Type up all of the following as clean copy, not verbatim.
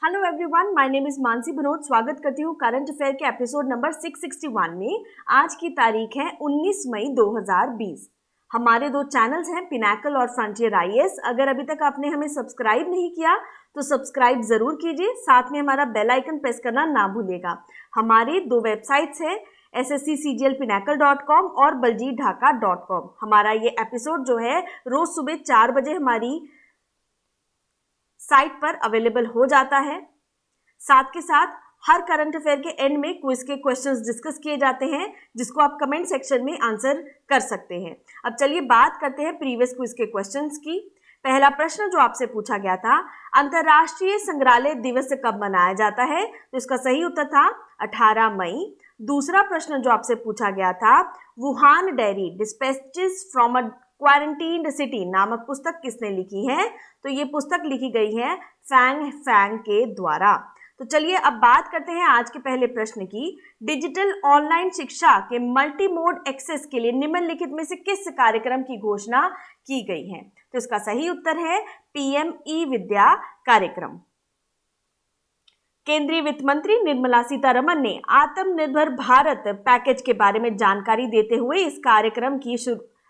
Hello everyone, my name is Mansi Banod. स्वागत करती हूँ करंट अफेयर के एपिसोड नंबर 661 में। आज की तारीख है 19 मई 2020। हमारे दो चैनल्स हैं, पिनाकल और फ्रंटियर आईएएस। अगर अभी तक आपने हमें सब्सक्राइब नहीं किया तो सब्सक्राइब जरूर कीजिए, साथ में हमारा बेल आइकन प्रेस करना ना भूलिएगा। हमारी दो वेबसाइट्स हैं, ssccglpinacle.com और baljeetdhaka.com। हमारा ये एपिसोड जो है रोज सुबह 4 बजे हमारी साइट पर अवेलेबल हो जाता है। साथ के साथ हर करंट अफेयर के एंड में क्विज के क्वेश्चंस डिस्कस किए जाते हैं, जिसको आप कमेंट सेक्शन में आंसर कर सकते हैं। अब चलिए बात करते हैं प्रीवियस क्विज के क्वेश्चंस की। पहला प्रश्न जो आपसे पूछा गया था, अंतर्राष्ट्रीय संग्रहालय दिवस कब मनाया जाता है? तो इसका सही उत्तर था 18 मई। दूसरा प्रश्न जो आपसे पूछा गया था, Wuhan diary dispatches from a quarantined city नामक पुस्तक किसने लिखी है? तो ये पुस्तक लिखी गई है फैंग फैंग के द्वारा। तो चलिए अब बात करते हैं आज के पहले प्रश्न की। डिजिटल ऑनलाइन शिक्षा के मल्टी मोड एक्सेस के लिए निम्नलिखित में से किस कार्यक्रम की घोषणा की गई है? तो इसका सही उत्तर है पीएम ई विद्या कार्यक्रम। केंद्रीय वित्त मंत्री निर्मला सीतारमण ने आत्मनिर्भर भारत पैकेज के बारे में जानकारी देते हुए इस कार्यक्रम की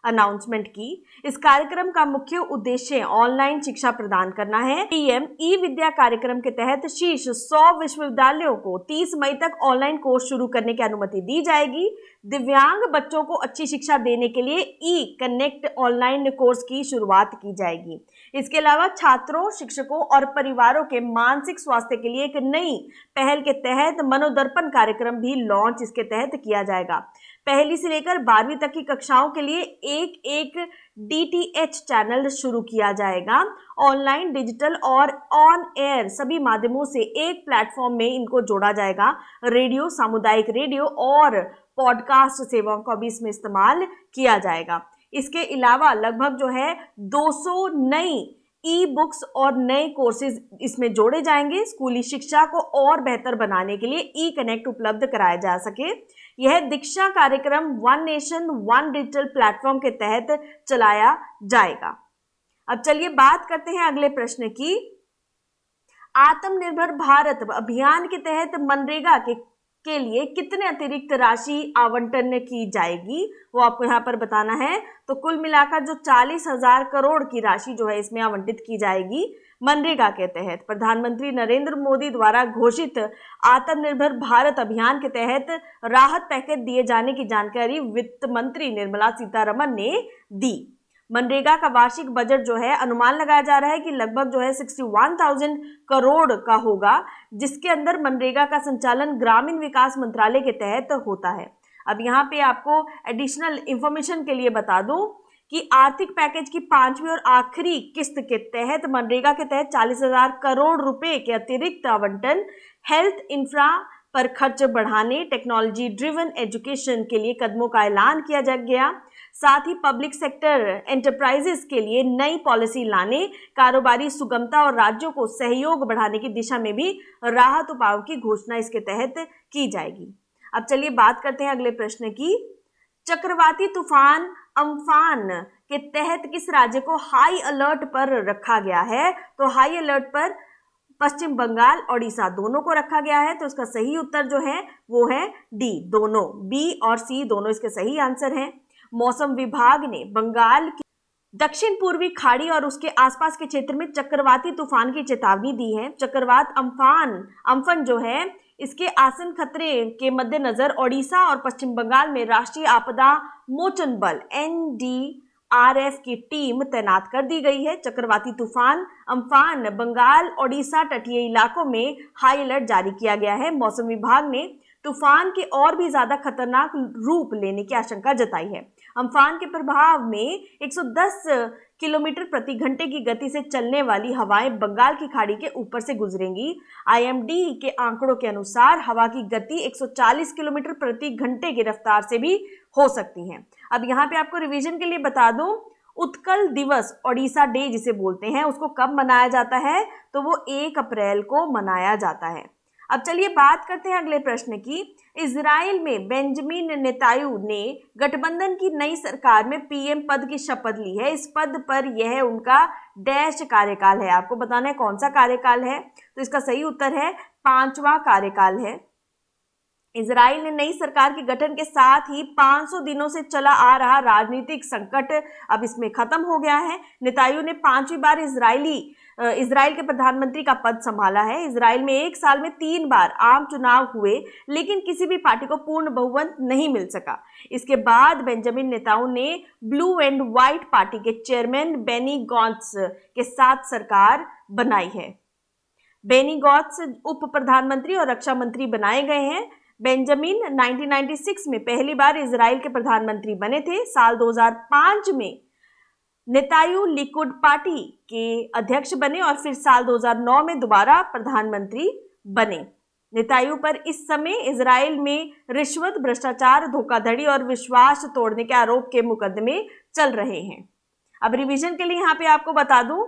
अनाउंसमेंट की। इस कार्यक्रम का मुख्य उद्देश्य ऑनलाइन शिक्षा प्रदान करना है। पीएम ई विद्या कार्यक्रम के तहत शीर्ष 100 विश्वविद्यालयों को 30 मई तक ऑनलाइन कोर्स शुरू करने की अनुमति दी जाएगी। दिव्यांग बच्चों को अच्छी शिक्षा देने के लिए ई कनेक्ट ऑनलाइन कोर्स की शुरुआत की जाएगी। इसके अलावा छात्रों, शिक्षकों और परिवारों के मानसिक स्वास्थ्य के लिए एक नई पहल के तहत मनोदर्पण कार्यक्रम भी लॉन्च इसके तहत किया जाएगा। पहली से लेकर 12वीं तक की कक्षाओं के लिए एक डीटीएच चैनल शुरू किया जाएगा। ऑनलाइन, डिजिटल और ऑन एयर सभी माध्यमों से एक प्लेटफॉर्म में इनको जोड़ा जाएगा। रेडियो, सामुदायिक रेडियो और पॉडकास्ट सेवाओं का भी इसमें इस्तेमाल किया जाएगा। इसके अलावा लगभग जो है 200 नई ई बुक्स और नए कोर्सेज इसमें जोड़े जाएंगे। स्कूली शिक्षा को और बेहतर बनाने के लिए ई कनेक्ट उपलब्ध कराया जा सके। यह दीक्षा कार्यक्रम one nation one digital platform के तहत चलाया जाएगा। अब चलिए बात करते हैं अगले प्रश्न की। आत्मनिर्भर भारत अभियान के तहत मनरेगा के लिए कितने अतिरिक्त राशि आवंटन की जाएगी, वो आपको यहाँ पर बताना है। तो कुल मिलाकर जो 40,000 करोड़ की राशि जो है इसमें आवंटित की जाएगी मनरेगा के तहत। प्रधानमंत्री नरेंद्र मोदी द्वारा घोषित आत्मनिर्भर भारत अभियान के तहत राहत पैकेज दिए जाने की जानकारी वित्त मंत्री निर्मला सीतारमण ने दी। मनरेगा का वार्षिक बजट जो है अनुमान लगाया जा रहा है कि लगभग जो है 61,000 करोड़ का होगा, जिसके अंदर मनरेगा का संचालन ग्रामीण विकास मंत्रालय के तहत होता है। अब यहाँ पे आपको एडिशनल इंफॉर्मेशन के लिए बता दूं कि आर्थिक पैकेज की 5वीं और आखिरी किस्त के तहत मनरेगा के तहत 40,000 करोड़ रुपए के अतिरिक्त आवंटन हेल्थ इंफ्रा पर खर्च बढ़ाने, टेक्नोलॉजी ड्रिवन एजुकेशन के लिए कदमों का ऐलान किया गया। साथ ही पब्लिक सेक्टर एंटरप्राइजेस के लिए नई पॉलिसी लाने, कारोबारी सुगमता और राज्यों को सहयोग बढ़ाने की दिशा में भी राहत उपायों की घोषणा इसके तहत की जाएगी। अब चलिए बात करते हैं अगले प्रश्न की। चक्रवाती तूफान अम्फान के तहत किस राज्य को हाई अलर्ट पर रखा गया है? तो हाई अलर्ट पर पश्चिम बंगाल, ओडिशा दोनों को रखा गया है। तो इसका सही उत्तर जो है वो है डी, दोनों। बी और सी दोनों इसके सही आंसर हैं। मौसम विभाग ने बंगाल की दक्षिण पूर्वी खाड़ी और उसके आसपास के क्षेत्र में चक्रवाती तूफान की चेतावनी दी है। चक्रवात अम्फन जो है इसके आसन खतरे के मद्देनजर ओडिशा और पश्चिम बंगाल में राष्ट्रीय आपदा मोचन बल एनडीआरएफ की टीम तैनात कर दी गई है। चक्रवाती तूफान अम्फान बंगाल, ओडिशा तटीय इलाकों में हाई अलर्ट जारी किया गया है। मौसम विभाग ने तूफान के और भी ज्यादा खतरनाक रूप लेने की आशंका जताई है। अम्फान के प्रभाव में 110 किलोमीटर प्रति घंटे की गति से चलने वाली हवाएं बंगाल की खाड़ी के ऊपर से गुजरेंगी। आईएमडी के आंकड़ों के अनुसार हवा की गति 140 किलोमीटर प्रति घंटे की रफ्तार से भी हो सकती है। अब यहाँ पे आपको रिवीजन के लिए बता दूं, उत्कल दिवस ओडिशा डे जिसे बोलते हैं, उसको कब मनाया जाता है? तो वो 1 अप्रैल को मनाया जाता है। अब चलिए बात करते हैं अगले प्रश्न की। इजराइल में बेंजामिन नेतान्याहू ने गठबंधन की नई सरकार में पीएम पद की शपथ ली है। इस पद पर यह उनका डैश कार्यकाल है। आपको बताना है कौन सा कार्यकाल है, तो इसका सही उत्तर है 5वां कार्यकाल है। इजराइल ने नई सरकार के गठन के साथ ही 500 दिनों से चला आ रहा राजनीतिक संकट अब इसमें खत्म हो गया है। नेतान्याहू ने 5वीं बार इजराइल के प्रधानमंत्री का पद संभाला है। इजराइल में एक साल में 3 बार आम चुनाव हुए, लेकिन किसी भी पार्टी को पूर्ण बहुमत नहीं मिल सका। इसके बाद बेंजामिन नेतान्याहू ने ब्लू एंड व्हाइट पार्टी के चेयरमैन बेनी गॉट्स के साथ सरकार बनाई है। बेनी गॉट्स उप प्रधानमंत्री और रक्षा मंत्री बनाए गए हैं। बेंजामिन 1996 में पहली बार इजराइल के प्रधानमंत्री बने थे। साल 2005 में नेतान्याहू लिकुड पार्टी के अध्यक्ष बने और फिर साल 2009 में दोबारा प्रधानमंत्री बने। नेतान्याहू पर इस समय इजराइल में रिश्वत, भ्रष्टाचार, धोखाधड़ी और विश्वास तोड़ने के आरोप के मुकदमे चल रहे हैं। अब रिवीजन के लिए यहाँ पे आपको बता दूं,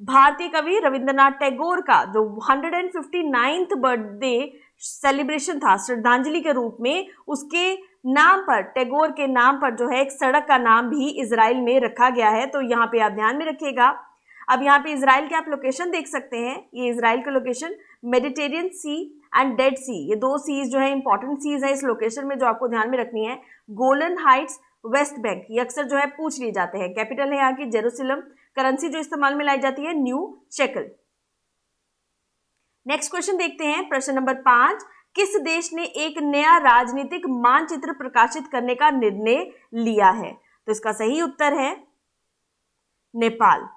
भारतीय कवि रविंद्रनाथ टैगोर का जो 159th बर्थडे सेलिब्रेशन था श्रद्धांजलि के रूप में, उसके नाम पर, टैगोर के नाम पर जो है एक सड़क का नाम भी इजराइल में रखा गया है। तो यहाँ पे आप ध्यान में रखिएगा। अब यहाँ पे इजराइल के आप लोकेशन देख सकते हैं। ये इजराइल का location Mediterranean Sea and Dead Sea, ये 2 सीज जो है इंपॉर्टेंट सीज है इस लोकेशन में जो आपको ध्यान में रखनी है। गोलन हाइट्स, वेस्ट बैंक, ये अक्सर जो है पूछ लिए जाते हैं। कैपिटल है यहाँ की जेरूसलम। करेंसी जो इस्तेमाल में लाई जाती है न्यू शेकल। नेक्स्ट क्वेश्चन देखते हैं, प्रश्न नंबर 5। किस देश ने एक नया राजनीतिक मानचित्र प्रकाशित करने का निर्णय लिया है? तो इसका सही उत्तर है नेपाल।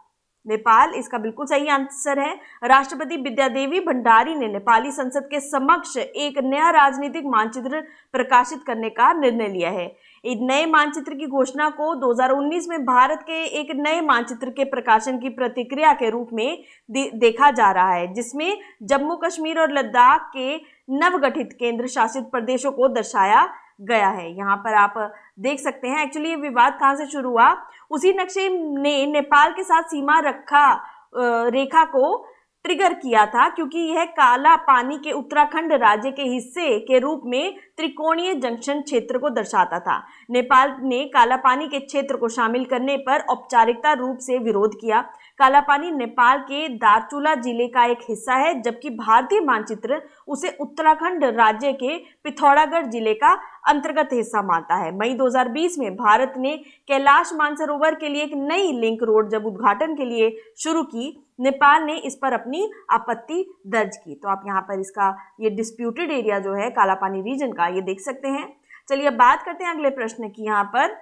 नेपाल इसका बिल्कुल सही आंसर है। राष्ट्रपति विद्यादेवी भंडारी ने नेपाली संसद के समक्ष एक नया राजनीतिक मानचित्र प्रकाशित करने का निर्णय लिया है। इस नए मानचित्र की घोषणा को 2019 में भारत के एक नए मानचित्र के प्रकाशन की प्रतिक्रिया के रूप में देखा जा रहा है, जिसमें जम्मू कश्मीर और लद्दाख के नवगठित केंद्र शासित प्रदेशों को दर्शाया गया है। यहाँ पर आप देख सकते हैं एक्चुअली ये विवाद कहाँ से शुरू हुआ। उसी नक्शे ने नेपाल के साथ सीमा रेखा को ट्रिगर किया था, क्योंकि यह काला पानी के उत्तराखंड राज्य के हिस्से के रूप में त्रिकोणीय जंक्शन क्षेत्र को दर्शाता था। नेपाल ने काला पानी के क्षेत्र को शामिल करने पर औपचारिकता रूप से विरोध किया। काला पानी नेपाल के दार्चुला जिले का एक हिस्सा है, जबकि भारतीय मानचित्र उसे उत्तराखंड राज्य के पिथौरागढ़ जिले का अंतर्गत हिस्सा मानता है। मई 2020 में भारत ने कैलाश मानसरोवर के लिए एक नई लिंक रोड जब उद्घाटन के लिए शुरू की, नेपाल ने इस पर अपनी आपत्ति दर्ज की। तो आप यहाँ पर इसका ये डिस्प्यूटेड एरिया जो है काला पानी रीजन का, ये देख सकते हैं। चलिए बात करते हैं अगले प्रश्न की। यहाँ पर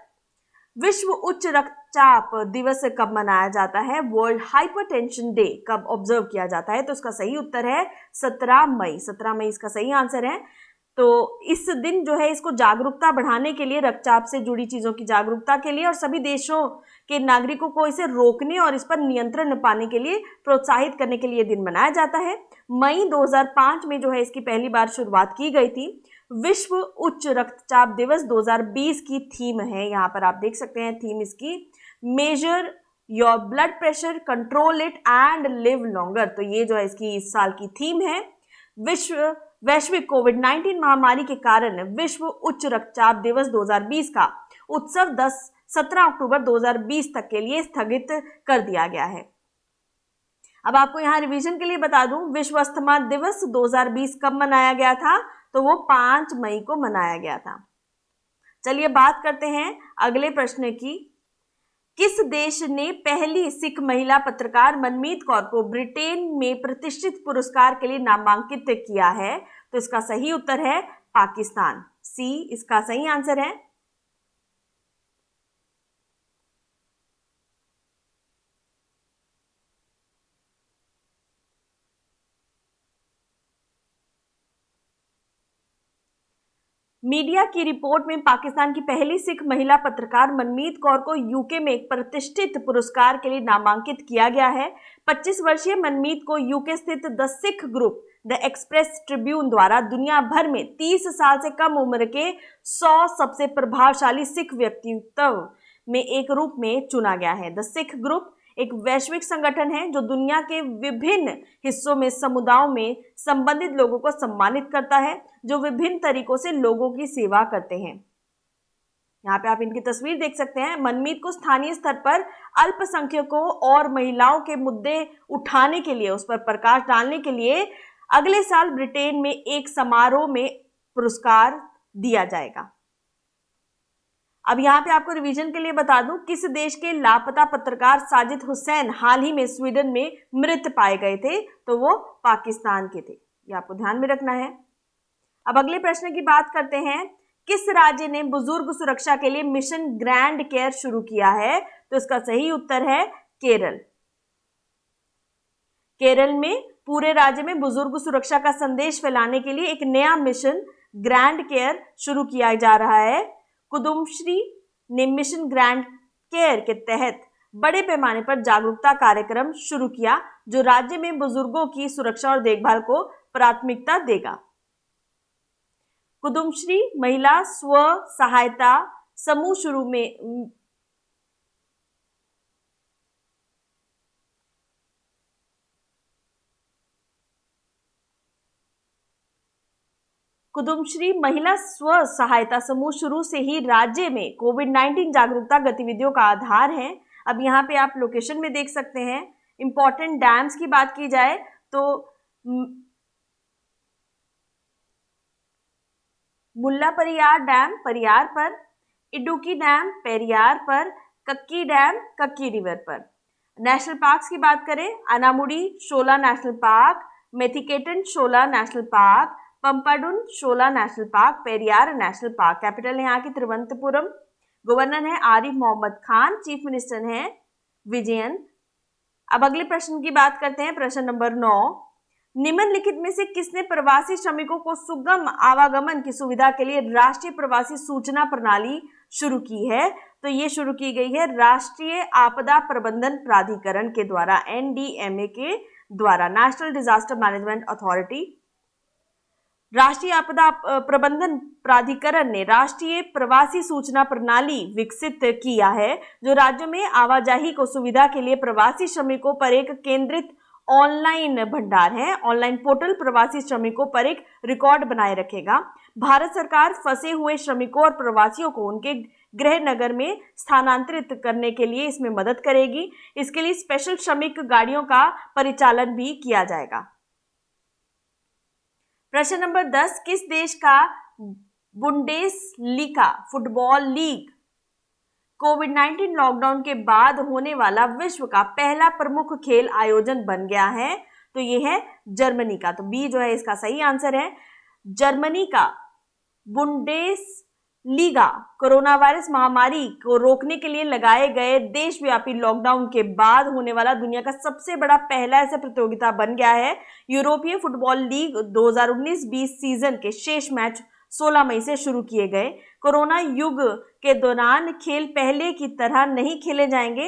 विश्व उच्च रक्तचाप दिवस कब मनाया जाता है? वर्ल्ड हाइपरटेंशन डे कब ऑब्जर्व किया जाता है? तो इसका सही उत्तर है 17 मई। 17 मई इसका सही आंसर है। तो इस दिन जो है इसको जागरूकता बढ़ाने के लिए, रक्तचाप से जुड़ी चीजों की जागरूकता के लिए और सभी देशों के नागरिकों को इसे रोकने और इस पर नियंत्रण पाने के लिए प्रोत्साहित करने के लिए दिन मनाया जाता है। मई 2005 में जो है इसकी पहली बार शुरुआत की गई थी। विश्व उच्च रक्तचाप दिवस 2020 की थीम है, यहाँ पर आप देख सकते हैं थीम इसकी, major your blood pressure, control it and live longer. तो ये जो है इसकी इस साल की थीम है। वैश्विक कोविड-19 महामारी के कारण विश्व उच्च रक्तचाप दिवस 2020 का उत्सव 17 अक्टूबर 2020 तक के लिए स्थगित कर दिया गया है। अब आपको यहाँ रिवीजन के लिए बता दूं, विश्व अस्थमा दिवस 2020 कब मनाया गया था? तो वो 5 मई को मनाया गया था। चलिए बात करते हैं अगले प्रश्न की। किस देश ने पहली सिख महिला पत्रकार मनमीत कौर को ब्रिटेन में प्रतिष्ठित पुरस्कार के लिए नामांकित किया है? तो इसका सही उत्तर है पाकिस्तान। सी इसका सही आंसर है। मीडिया की रिपोर्ट में पाकिस्तान की पहली सिख महिला पत्रकार मनमीत कौर को यूके में एक प्रतिष्ठित पुरस्कार के लिए नामांकित किया गया है। 25 वर्षीय मनमीत को यूके स्थित the Sikh group the express Tribune द्वारा दुनिया भर में 30 साल से कम उम्र के 100 सबसे प्रभावशाली सिख व्यक्तित्व में एक रूप में चुना गया है। द सिख ग्रुप एक वैश्विक संगठन है जो दुनिया के विभिन्न हिस्सों में समुदायों में संबंधित लोगों को सम्मानित करता है जो विभिन्न तरीकों से लोगों की सेवा करते हैं। यहाँ पे आप इनकी तस्वीर देख सकते हैं। मनमीत को स्थानीय स्तर पर अल्पसंख्यकों और महिलाओं के मुद्दे उठाने के लिए, उस पर प्रकाश डालने के लिए अगले साल ब्रिटेन में एक समारोह में पुरस्कार दिया जाएगा। अब यहाँ पे आपको रिवीजन के लिए बता दूं, किस देश के लापता पत्रकार साजिद हुसैन हाल ही में स्वीडन में मृत पाए गए थे, तो वो पाकिस्तान के थे। ये आपको ध्यान में रखना है। अब अगले प्रश्न की बात करते हैं। किस राज्य ने बुजुर्ग सुरक्षा के लिए मिशन ग्रैंड केयर शुरू किया है? तो इसका सही उत्तर है केरल। केरल में पूरे राज्य में बुजुर्ग सुरक्षा का संदेश फैलाने के लिए एक नया मिशन ग्रैंड केयर शुरू किया जा रहा है। कुदुम्श्री ने मिशन ग्रैंड केयर के तहत बड़े पैमाने पर जागरूकता कार्यक्रम शुरू किया जो राज्य में बुजुर्गों की सुरक्षा और देखभाल को प्राथमिकता देगा। कुदुम्श्री महिला स्व सहायता समूह कुदुम्श्री महिला स्व सहायता समूह शुरू से ही राज्य में कोविड-19 जागरूकता गतिविधियों का आधार है। अब यहाँ पे आप लोकेशन में देख सकते हैं। इंपॉर्टेंट डैम्स की बात की जाए तो मुल्ला परियार डैम परियार पर, इडुक्की डैम पेरियार पर, कक्की डैम कक्की रिवर पर। नेशनल पार्क्स की बात करें, Anamudi Shola National Park, Mathikettan Shola National Park, Pampadum Shola National Park, Periyar National Park. Capital है यहाँ की तिरुवनंतपुरम। गवर्नर है आरिफ मोहम्मद खान, चीफ मिनिस्टर है विजयन। अब अगले प्रश्न की बात करते हैं, प्रश्न नंबर 9। निम्नलिखित में से किसने प्रवासी श्रमिकों को सुगम आवागमन की सुविधा के लिए राष्ट्रीय प्रवासी सूचना प्रणाली शुरू की है? तो ये शुरू की गई है राष्ट्रीय आपदा प्रबंधन प्राधिकरण के द्वारा, NDMA के द्वारा, नेशनल डिजास्टर मैनेजमेंट अथॉरिटी। राष्ट्रीय आपदा प्रबंधन प्राधिकरण ने राष्ट्रीय प्रवासी सूचना प्रणाली विकसित किया है जो राज्यों में आवाजाही को सुविधा के लिए प्रवासी श्रमिकों पर एक केंद्रित ऑनलाइन भंडार है। ऑनलाइन पोर्टल प्रवासी श्रमिकों पर एक रिकॉर्ड बनाए रखेगा। भारत सरकार फंसे हुए श्रमिकों और प्रवासियों को उनके गृह नगर में स्थानांतरित करने के लिए इसमें मदद करेगी। इसके लिए स्पेशल श्रमिक गाड़ियों का परिचालन भी किया जाएगा। प्रश्न नंबर 10। किस देश का बुंडेसलीगा फुटबॉल लीग कोविड-19 लॉकडाउन के बाद होने वाला विश्व का पहला प्रमुख खेल आयोजन बन गया है? तो ये है जर्मनी का। तो बी जो है इसका सही आंसर है। जर्मनी का बुंडेसलीगा कोरोना वायरस महामारी को रोकने के लिए लगाए गए देशव्यापी लॉकडाउन के बाद होने वाला दुनिया का सबसे बड़ा पहला ऐसा प्रतियोगिता बन गया है। यूरोपीय फुटबॉल लीग 2019-20 सीजन के शेष मैच 16 मई से शुरू किए गए। कोरोना युग के दौरान खेल पहले की तरह नहीं खेले जाएंगे।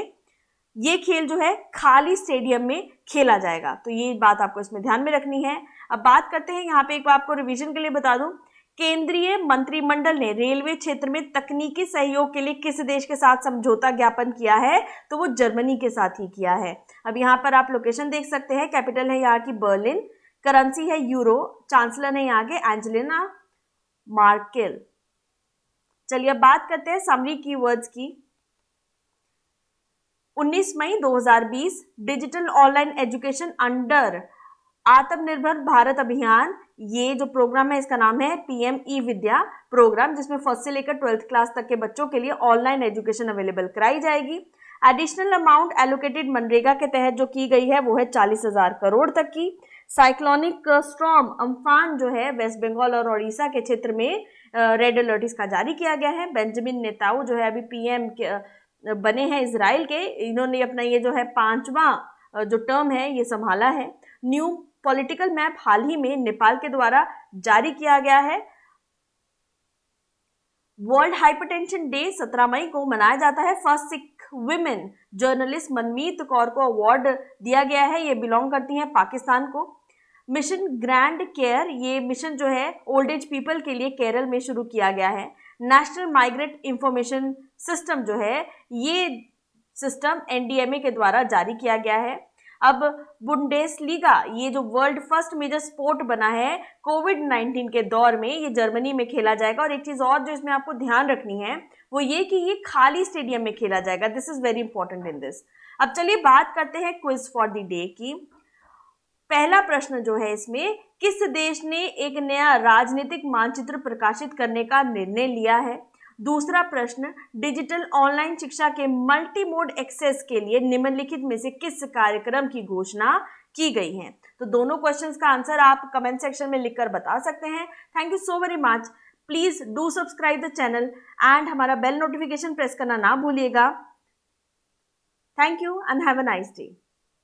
ये खेल जो है खाली स्टेडियम में खेला जाएगा। तो ये बात आपको इसमें ध्यान में रखनी है। अब बात करते हैं, यहाँ पे एक आपको रिवीजन के लिए बता दूं, केंद्रीय मंत्रिमंडल ने रेलवे क्षेत्र में तकनीकी सहयोग के लिए किस देश के साथ समझौता ज्ञापन किया है? तो वो जर्मनी के साथ ही किया है। अब यहाँ पर आप लोकेशन देख सकते हैं। कैपिटल है यहाँ की बर्लिन, करेंसी है यूरो, चांसलर है यहाँ के एंजेलिना मार्केल। चलिए अब बात करते हैं समरी कीवर्ड्स की। 19 मई 2020 डिजिटल ऑनलाइन एजुकेशन अंडर आत्मनिर्भर भारत अभियान, ये जो प्रोग्राम है इसका नाम है PM ई विद्या प्रोग्राम, जिसमें 1st से लेकर 12th क्लास तक के बच्चों के लिए ऑनलाइन एजुकेशन अवेलेबल कराई जाएगी। एडिशनल अमाउंट एलोकेटेड मनरेगा के तहत जो की गई है वो है 40,000 करोड़ तक की। साइक्लोनिक स्टॉर्म अम्फान जो है वेस्ट बंगाल और ओडिशा के क्षेत्र में रेड अलर्ट इसका जारी किया गया है। बेंजामिन नेतान्याहू जो है अभी PM बने हैं इजराइल के, इन्होंने अपना ये जो है 5वां जो टर्म है ये संभाला है। न्यू पॉलिटिकल मैप हाल ही में नेपाल के द्वारा जारी किया गया है। वर्ल्ड हाइपरटेंशन डे 17 मई को मनाया जाता है। फर्स्ट सिख वुमेन जर्नलिस्ट मनमीत कौर को अवार्ड दिया गया है, ये बिलोंग करती हैं पाकिस्तान को। मिशन ग्रैंड केयर, ये मिशन जो है ओल्ड एज पीपल के लिए केरल में शुरू किया गया है। नेशनल माइग्रेंट इंफॉर्मेशन सिस्टम जो है ये सिस्टम एनडीएमए के द्वारा जारी किया गया है। अब बुंडेसलीगा, ये जो वर्ल्ड फर्स्ट मेजर स्पोर्ट बना है कोविड-19 के दौर में, ये जर्मनी में खेला जाएगा। और एक चीज और जो इसमें आपको ध्यान रखनी है वो ये कि ये खाली स्टेडियम में खेला जाएगा। This is very important in this. अब चलिए बात करते हैं क्विज फॉर द डे की। पहला प्रश्न जो है इसमें, किस देश ने एक नया राजनीतिक मानचित्र प्रकाशित करने का निर्णय लिया है? दूसरा प्रश्न, डिजिटल ऑनलाइन शिक्षा के मल्टी मोड एक्सेस के लिए निम्नलिखित में से किस कार्यक्रम की घोषणा की गई है? तो दोनों क्वेश्चंस का आंसर आप कमेंट सेक्शन में लिखकर बता सकते हैं। Thank you so very much. Please do subscribe the channel and हमारा बेल नोटिफिकेशन प्रेस करना ना भूलिएगा। Thank you and have a nice day.